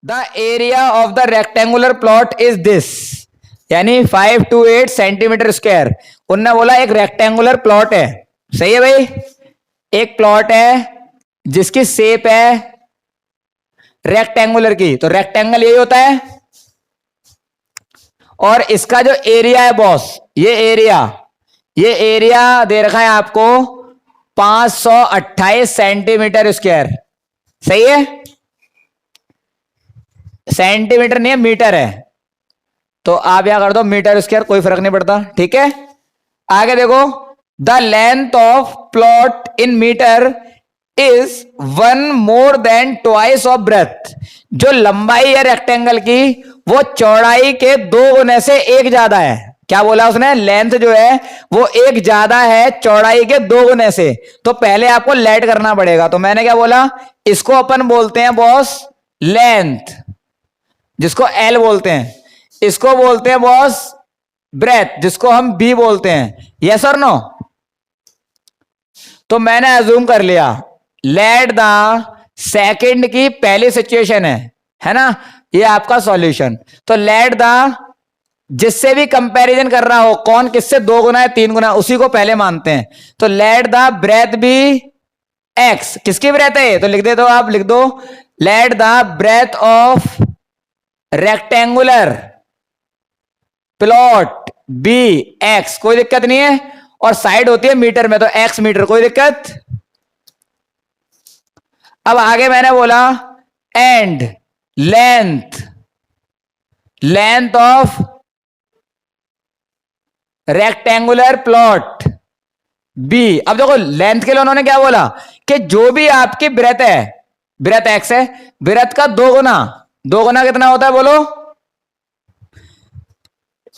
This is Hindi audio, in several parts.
The area of the rectangular plot is this, यानी 528 सेंटीमीटर स्क्वायर। उनने बोला एक रेक्टेंगुलर प्लॉट है, सही है भाई, एक प्लॉट है जिसकी शेप है रेक्टेंगुलर की, तो रेक्टेंगल यही होता है, और इसका जो एरिया है बॉस, ये एरिया दे रखा है आपको 528 सेंटीमीटर स्क्वायर, सही है, सेंटीमीटर नहीं है मीटर है, तो आप यहां कर दो मीटर स्क्वायर, कोई फर्क नहीं पड़ता, ठीक है। आगे देखो, the length of plot in meter is 1 more than twice of breadth. जो लंबाई है रेक्टेंगल की वो चौड़ाई के 2 गुने से 1 ज्यादा है। क्या बोला उसने, लेंथ जो है वो 1 ज्यादा है चौड़ाई के 2 गुने से, तो पहले आपको लेट करना पड़ेगा। तो मैंने क्या बोला, इसको अपन बोलते हैं बॉस लेंथ, जिसको एल बोलते हैं, इसको बोलते हैं बॉस ब्रेथ, जिसको हम बी बोलते हैं, यस और नो। तो मैंने अज्यूम कर लिया लेट द सेकंड की पहली सिचुएशन है ना, ये आपका सॉल्यूशन। तो लेट द, जिससे भी कंपैरिजन कर रहा हो, कौन किससे 2 गुना है 3 गुना, उसी को पहले मानते हैं। तो let the breadth be X, किसकी ब्रेथ है, तो लिख दे दो, आप लिख दो let the breadth of rectangular plot be X, कोई दिक्कत नहीं है, और साइड होती है मीटर में, तो एक्स मीटर, कोई दिक्कत। अब आगे मैंने बोला and length of rectangular plot be. अब देखो लेंथ के लिए उन्होंने क्या बोला कि जो भी आपकी ब्रेथ है, ब्रेथ एक्स है, ब्रेथ का 2 गुना कितना होता है बोलो,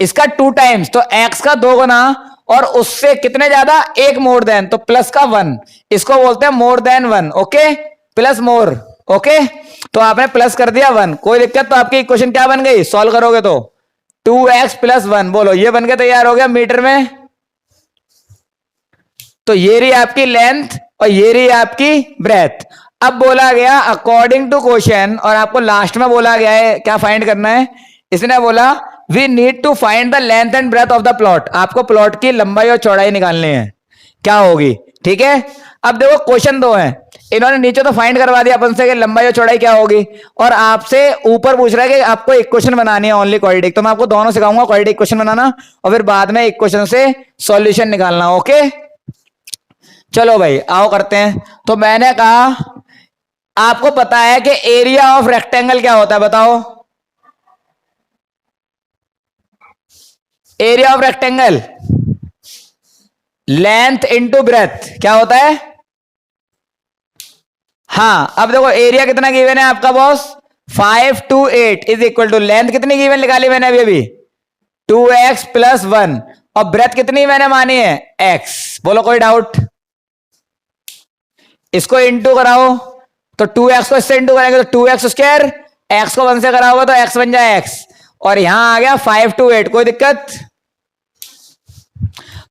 इसका 2 टाइम्स, तो एक्स का 2 गुना और उससे कितने ज्यादा, 1 मोर देन, तो प्लस का 1, इसको बोलते हैं मोर देन 1, ओके, प्लस मोर, ओके। तो आपने प्लस कर दिया 1, कोई दिक्कत। तो आपकी इक्वेशन क्या बन गई, सॉल्व करोगे तो 2x + 1, बोलो ये बन के तैयार हो गया मीटर में। तो ये रही आपकी लेंथ और ये रही आपकी ब्रेथ। अब बोला गया अकॉर्डिंग टू क्वेश्चन, और आपको लास्ट में बोला गया है क्या फाइंड करना है, इसने बोला we need to find the length and breadth of the plot. आपको प्लॉट की लंबाई और चौड़ाई निकालनी है, क्या होगी, ठीक है। अब देखो क्वेश्चन 2 है, इन्होंने नीचे तो फाइंड करवा दिया अपन से कि लंबाई और चौड़ाई क्या होगी, और आपसे ऊपर पूछ रहा है कि आपको इक्वेशन बनानी है ओनली क्वाड्रेटिक। तो मैं आपको दोनों सिखाऊंगा, क्वाड्रेटिक इक्वेशन बनाना और फिर बाद में इक्वेशन से सॉल्यूशन निकालना, ओके। चलो भाई आओ करते हैं। तो मैंने कहा आपको पता है कि एरिया ऑफ रेक्टेंगल क्या होता है, बताओ, area of rectangle length into breadth क्या होता है। हाँ अब देखो एरिया कितना गिवन है आपका boss, 528 is equal to length कितनी गिवन निकाली मैंने अभी 2x + 1, और ब्रेथ कितनी मैंने मानी है x, बोलो कोई डाउट। इसको इंटू कराओ तो 2x को इससे इंटू करेंगे तो 2x², x को 1 से कराओगे तो x बन जाए x, और यहां आ गया 528, कोई दिक्कत।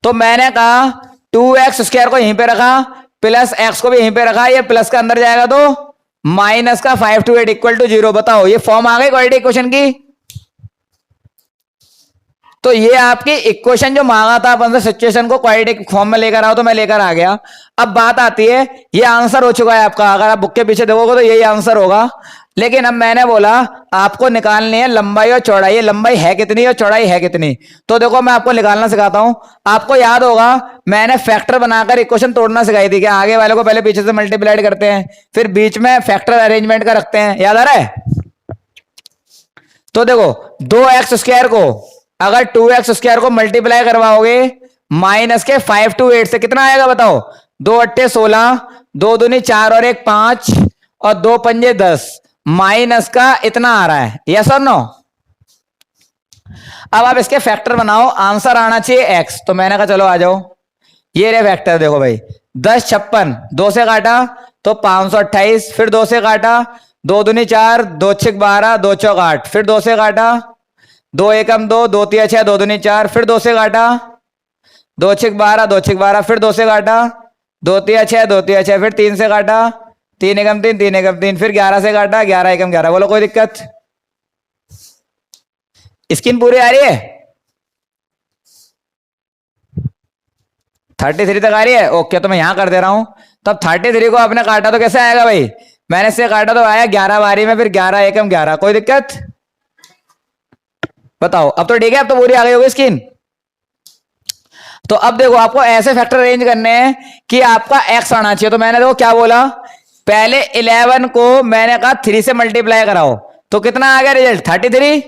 तो मैंने कहा 2x² को यहीं पे रखा प्लस x को भी यहीं पे रखा, ये प्लस का अंदर जाएगा तो माइनस का 528 = 0। बताओ ये फॉर्म आ गई क्वाड्रेटिक इक्वेशन की। तो ये आपकी इक्वेशन जो मांगा था अपन से, सिचुएशन को क्वाड्रेटिक फॉर्म में लेकर आओ, तो मैं लेकर आ गया। अब बात आती है, ये आंसर हो चुका है आपका, अगर आप बुक के पीछे देखोगे तो यही आंसर होगा। लेकिन अब मैंने बोला आपको निकालनी है लंबाई और चौड़ाई, लंबाई है कितनी और चौड़ाई है कितनी। तो देखो मैं आपको निकालना सिखाता हूं। आपको याद होगा मैंने फैक्टर बनाकर इक्वेशन तोड़ना सिखाई थी कि आगे वाले को पहले पीछे से मल्टीप्लाइड करते हैं, फिर बीच में फैक्टर अरेंजमेंट का रखते हैं, याद आ रहा है। तो देखो 2x² को अगर 2x² को मल्टीप्लाई करवाओगे माइनस के 528 से कितना आएगा बताओ, 2 × 8 = 16, 2 दूनी 4 और 1 5 और 2 पंजे 10, माइनस का इतना आ रहा है, यस और नो। अब आप इसके फैक्टर बनाओ, आंसर आना चाहिए x। तो मैंने कहा चलो आ जाओ, ये रे फैक्टर देखो भाई, 10 56, 2 से काटा तो 528, फिर 2 से काटा 2 दूनी 4, 2 × 6 12, 2 × 4 8, फिर 2 से काटा 2 × 1 2, 2 × 3 6, 2 दूनी 4, फिर 2 से काटा 2 × 6 12, 2 × 6 12, फिर 2 से काटा 2 × 3 6, 2 × 3 6, फिर 3 से काटा 3 एकम 3, 3 एकम 3, फिर 11 से काटा, 11 एकम 11। बोलो कोई दिक्कत? स्क्रीन पूरी आ रही है? 33 तक आ रही है? ओके, तो मैं यहां कर दे रहा हूं। तब 33 को आपने काटा तो कैसे आएगा भाई? मैंने से काटा तो आया 11 बारी में, फिर 11 एकम 11। कोई दिक्कत? बताओ। अब तो ठीक है, अब तो पूरी आ गई होगी स्क्रीन। तो अब देखो, आपको ऐसे फैक्टर अरेंज करने हैं कि आपका एक्स आना चाहिए। तो मैंने देखो क्या बोला, पहले 11 को मैंने कहा 3 से मल्टीप्लाई कराओ, तो कितना आ गया रिजल्ट? 33।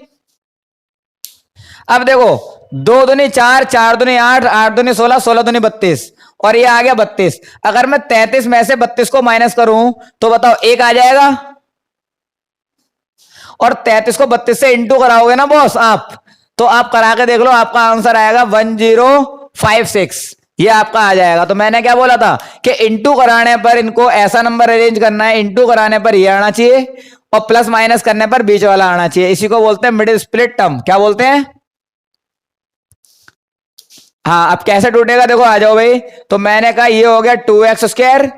अब देखो, 2 दूनी 4, 4 दूनी 8, 8 दूनी 16, 16 दूनी 32, और ये आ गया 32। अगर मैं 33 में से 32 को माइनस करूं तो बताओ, 1 आ जाएगा। और 33 को 32 से इंटू कराओगे ना बॉस आप, तो आप करा के देख लो, आपका आंसर आएगा 1056। ये आपका आ जाएगा। तो मैंने क्या बोला था कि इंटू कराने पर इनको ऐसा नंबर अरेंज करना है, इंटू कराने पर ये आना चाहिए और प्लस माइनस करने पर बीच वाला आना चाहिए। इसी को बोलते हैं मिडिल स्प्लिट टर्म। क्या बोलते हैं? हाँ, अब कैसे टूटेगा देखो, आ जाओ भाई। तो मैंने कहा ये हो गया 2x²।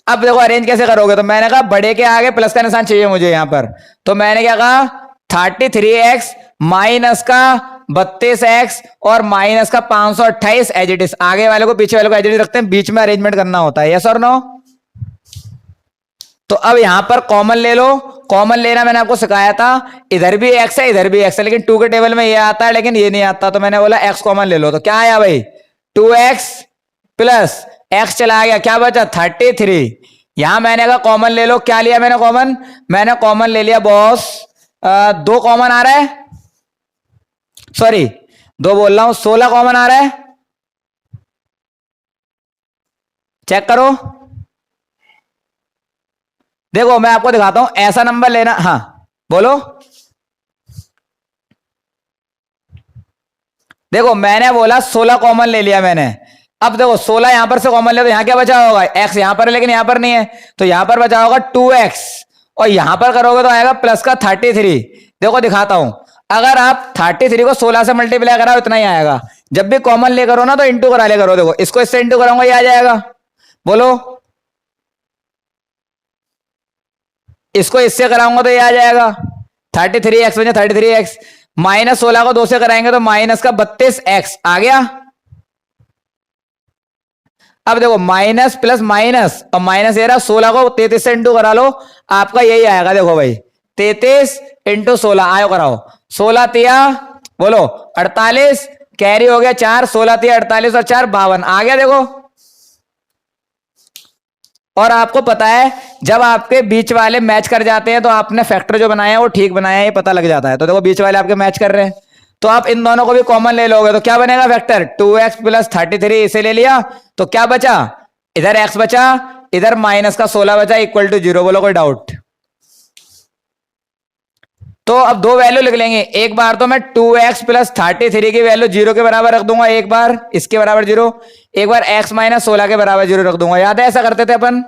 अब देखो अरेंज कैसे करोगे, तो मैंने कहा बड़े के आगे प्लस का निशान चाहिए मुझे यहां पर। तो मैंने क्या कहा, 33x माइनस का 32x और माइनस का 528 एज इट इज। आगे वाले को पीछे वाले को एज इट इज रखते हैं, बीच में अरेंजमेंट करना होता है। यस और नो? तो अब यहां पर कॉमन ले लो। कॉमन लेना मैंने आपको सिखाया था, इधर भी x है इधर भी x है, लेकिन 2 के टेबल में ये आता है लेकिन ये नहीं आता। तो मैंने बोला x कॉमन ले लो। तो क्या आया भाई? 2x प्लस x चला गया, क्या बचा? 33। यहां मैंने कहा कॉमन ले लो। क्या लिया मैंने कॉमन? मैंने कॉमन ले लिया बॉस, 2 कॉमन आ रहा है, सॉरी 2 बोल रहा हूं, 16 कॉमन आ रहा है। चेक करो, देखो मैं आपको दिखाता हूं ऐसा नंबर लेना। हाँ बोलो। देखो मैंने बोला 16 कॉमन ले लिया मैंने। अब देखो 16 यहां पर से कॉमन ले तो यहां क्या बचा होगा? x यहां पर है लेकिन यहां पर नहीं है, तो यहां पर बचा होगा 2x, और यहां पर करोगे तो आएगा प्लस का 33। देखो दिखाता हूं, अगर आप 33 को 16 से मल्टीप्लाई कराओ इतना ही आएगा। जब भी कॉमन ले करो ना तो इंटू करा ले करो। देखो इसको इससे इंटू कराऊंगा, ये आ जाएगा। बोलो, इसको इससे कराऊंगा तो ये आ जाएगा 33x बचे 33x, माइनस 16 को 2 से कराएंगे तो माइनस का 32x आ गया। अब देखो माइनस प्लस माइनस, और माइनस ये रहा, 16 को 33 से इंटू करा लो, आपका यही आएगा। देखो भाई 33 इंटू 16 आयो कराओ, 16 तिया बोलो 48, कैरी हो गया 4, 16 तिया 48 और 4 52 आ गया। देखो, और आपको पता है जब आपके बीच वाले मैच कर जाते हैं तो आपने फैक्टर जो बनाया है वो ठीक बनाया है, ये पता लग जाता है। तो देखो बीच वाले आपके मैच कर रहे हैं, तो आप इन दोनों को भी कॉमन ले लोगे तो क्या बनेगा फैक्टर? 2x प्लस 33, इसे ले लिया तो क्या बचा? इधर x बचा, इधर माइनस का 16 बचा, इक्वल टू 0। बोलो कोई डाउट? तो अब 2 वैल्यू लिख लेंगे। एक बार तो मैं 2x प्लस 33 की वैल्यू 0 के बराबर रख दूंगा, एक बार इसके बराबर 0, एक बार x माइनस 16 के बराबर 0 रख दूंगा। याद है ऐसा करते थे अपन?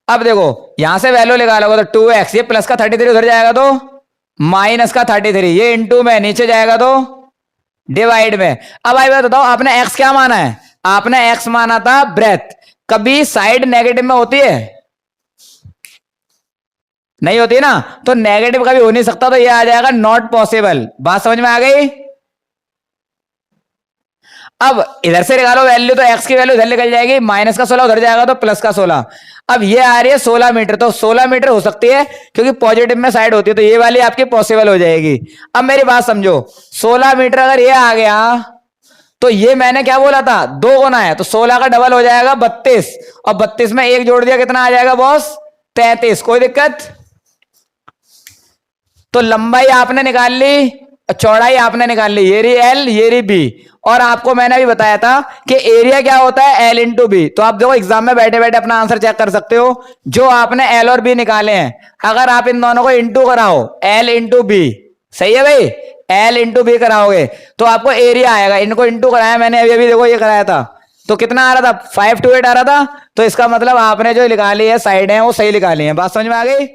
अब देखो यहां से वैल्यू निकालोगे तो 2x, ये प्लस का 33 उधर जाएगा तो माइनस का 33, ये इंटू में नीचे जाएगा तो डिवाइड में। अब आई बात बताओ, आपने x क्या माना है? आपने x माना था ब्रेथ। कभी साइड नेगेटिव में होती है? नहीं होती ना, तो नेगेटिव कभी हो नहीं सकता, तो ये आ जाएगा नॉट पॉसिबल। बात समझ में आ गई? अब इधर से निकालो वैल्यू, तो x की वैल्यू इधर निकल जाएगी, माइनस का 16 उधर जाएगा तो प्लस का 16। अब ये आ रही है 16 मीटर, तो 16 मीटर हो सकती है क्योंकि पॉजिटिव में साइड होती है, तो ये वाली आपकी पॉसिबल हो जाएगी। अब मेरी बात समझो, 16 मीटर अगर ये आ गया तो ये मैंने क्या बोला था? 2 गुना है, तो 16 का डबल हो जाएगा 32, और 32 में 1 जोड़ दिया, कितना आ जाएगा बॉस? 33। कोई दिक्कत? तो लंबाई आपने निकाल ली, चौड़ाई आपने निकाल ली, ये रही एल ये रही बी, और आपको मैंने अभी बताया था कि एरिया क्या होता है? L into B. तो आप देखो एग्जाम में बैठे बैठे अपना आंसर चेक कर सकते हो, जो आपने एल और बी निकाले हैं, अगर आप इन दोनों को इंटू कराओ, एल इंटू बी, सही है भाई, एल इंटू बी कराओगे तो आपको एरिया आएगा। इनको इंटू कराया मैंने अभी अभी, देखो ये कराया था, तो कितना आ रहा था? 528 आ रहा था। तो इसका मतलब आपने जो निकाली है साइड है वो सही निकाली है। बात समझ में आ गई?